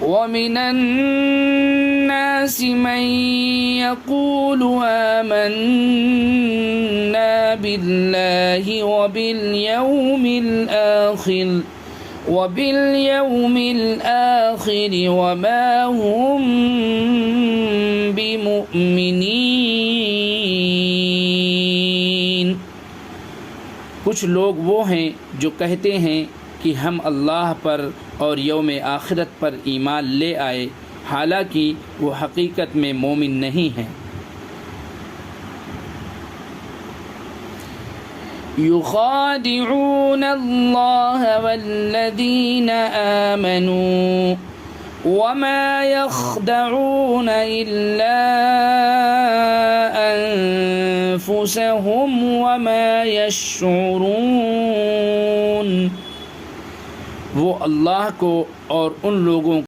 वमिनन्नास मन यक़ूलु आमन्ना बिल्लाहि वबिल आखिर वमा हुम बिमुअमिनीन। कुछ लोग वो हैं जो कहते हैं कि हम अल्लाह पर और यौम आखिरत पर ईमान ले आए, हालांकि वो हकीकत में मोमिन नहीं हैं। युखादिऊन अल्लाह वल्लज़ीना आमनू वमा यख़दऊन इल्ला अनफुसहुम वमा यशऊरून। वो अल्लाह को और उन लोगों